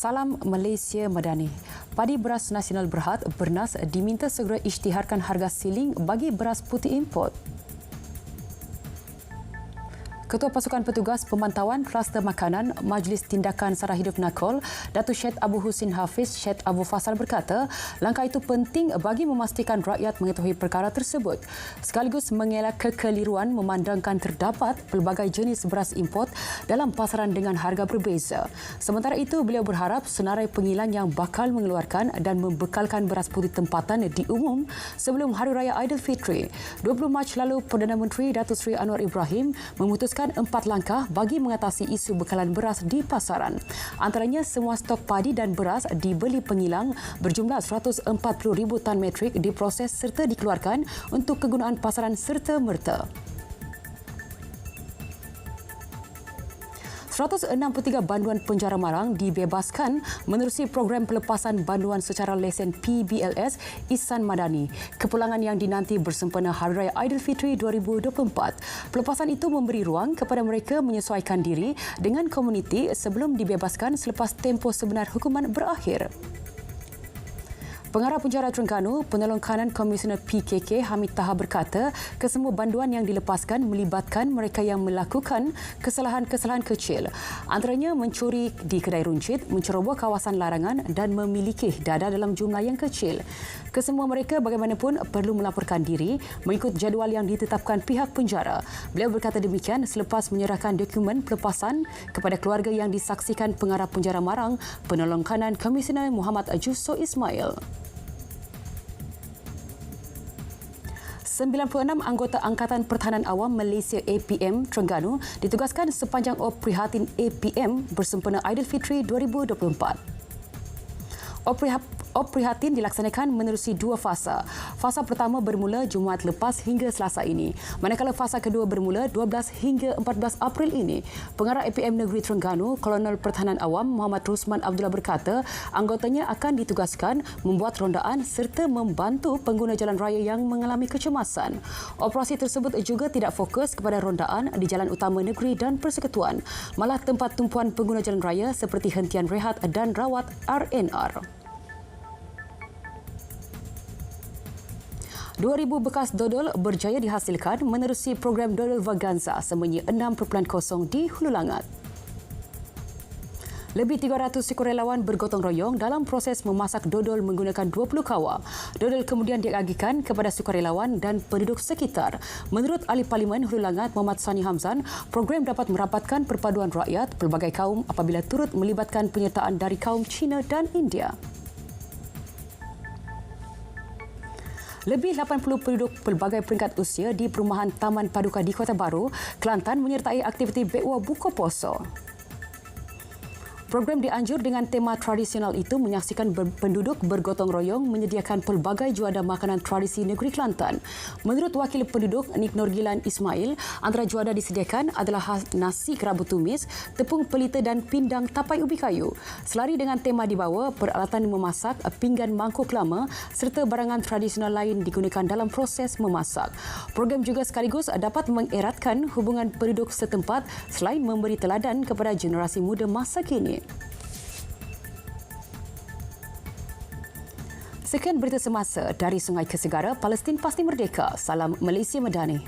Salam Malaysia Madani. Padi beras nasional Berhad, Bernas, diminta segera isytiharkan harga siling bagi beras putih import. Ketua Pasukan Petugas Pemantauan Kluster Makanan Majlis Tindakan Sara Hidup Nakol, Datuk Syed Abu Husin Hafiz Syed Abu Fasal berkata, langkah itu penting bagi memastikan rakyat mengetahui perkara tersebut, sekaligus mengelak kekeliruan memandangkan terdapat pelbagai jenis beras import dalam pasaran dengan harga berbeza. Sementara itu, beliau berharap senarai pengilang yang bakal mengeluarkan dan membekalkan beras putih tempatan diumum sebelum Hari Raya Aidilfitri. 20 Mac lalu, Perdana Menteri Datuk Seri Anwar Ibrahim memutuskan 4 langkah bagi mengatasi isu bekalan beras di pasaran. Antaranya, semua stok padi dan beras dibeli pengilang berjumlah 140,000 tan metrik diproses serta dikeluarkan untuk kegunaan pasaran serta-merta. 163 banduan penjara Marang dibebaskan menerusi program pelepasan banduan secara lesen PBLS Ihsan Madani. Kepulangan yang dinanti bersempena Hari Raya Aidilfitri 2024. Pelepasan itu memberi ruang kepada mereka menyesuaikan diri dengan komuniti sebelum dibebaskan selepas tempoh sebenar hukuman berakhir. Pengarah Penjara Terengganu, Penolong Kanan Komisioner PKK Hamid Taha berkata, kesemua banduan yang dilepaskan melibatkan mereka yang melakukan kesalahan-kesalahan kecil. Antaranya mencuri di kedai runcit, menceroboh kawasan larangan dan memiliki dada dalam jumlah yang kecil. Kesemua mereka bagaimanapun perlu melaporkan diri mengikut jadual yang ditetapkan pihak penjara. Beliau berkata demikian selepas menyerahkan dokumen pelepasan kepada keluarga yang disaksikan Pengarah Penjara Marang, Penolong Kanan Komisioner Muhammad Jusso Ismail. 96 anggota Angkatan Pertahanan Awam Malaysia APM Terengganu ditugaskan sepanjang op prihatin APM bersempena Aidilfitri 2024. Op prihatin dilaksanakan menerusi 2 fasa. Fasa pertama bermula Jumaat lepas hingga Selasa ini, manakala fasa kedua bermula 12 hingga 14 April ini. Pengarah APM Negeri Terengganu, Kolonel Pertahanan Awam Muhammad Rusman Abdullah berkata, anggotanya akan ditugaskan membuat rondaan serta membantu pengguna jalan raya yang mengalami kecemasan. Operasi tersebut juga tidak fokus kepada rondaan di jalan utama negeri dan persekutuan, malah tempat tumpuan pengguna jalan raya seperti hentian rehat dan rawat RNR. 2,000 bekas dodol berjaya dihasilkan menerusi program Dodol Vaganza sembunyi 6.0 di Hulu Langat. Lebih 300 sukarelawan bergotong royong dalam proses memasak dodol menggunakan 20 kawah. Dodol kemudian diagikan kepada sukarelawan dan penduduk sekitar. Menurut Ahli Parlimen Hulu Langat Muhammad Sani Hamzan, program dapat merapatkan perpaduan rakyat pelbagai kaum apabila turut melibatkan penyertaan dari kaum Cina dan India. Lebih 80 penduduk pelbagai peringkat usia di perumahan Taman Paduka di Kota Baru, Kelantan menyertai aktiviti Bekwa Buka Puasa. Program dianjur dengan tema tradisional itu menyaksikan penduduk bergotong royong menyediakan pelbagai juada makanan tradisi negeri Kelantan. Menurut Wakil Penduduk Nik Norgilan Ismail, antara juada disediakan adalah nasi kerabu tumis, tepung pelita dan pindang tapai ubi kayu. Selari dengan tema dibawa, peralatan memasak, pinggan mangkuk lama serta barangan tradisional lain digunakan dalam proses memasak. Program juga sekaligus dapat mengeratkan hubungan penduduk setempat selain memberi teladan kepada generasi muda masa kini. Sekian berita semasa dari Sungai ke Segara, Palestin pasti merdeka. Salam Malaysia Madani.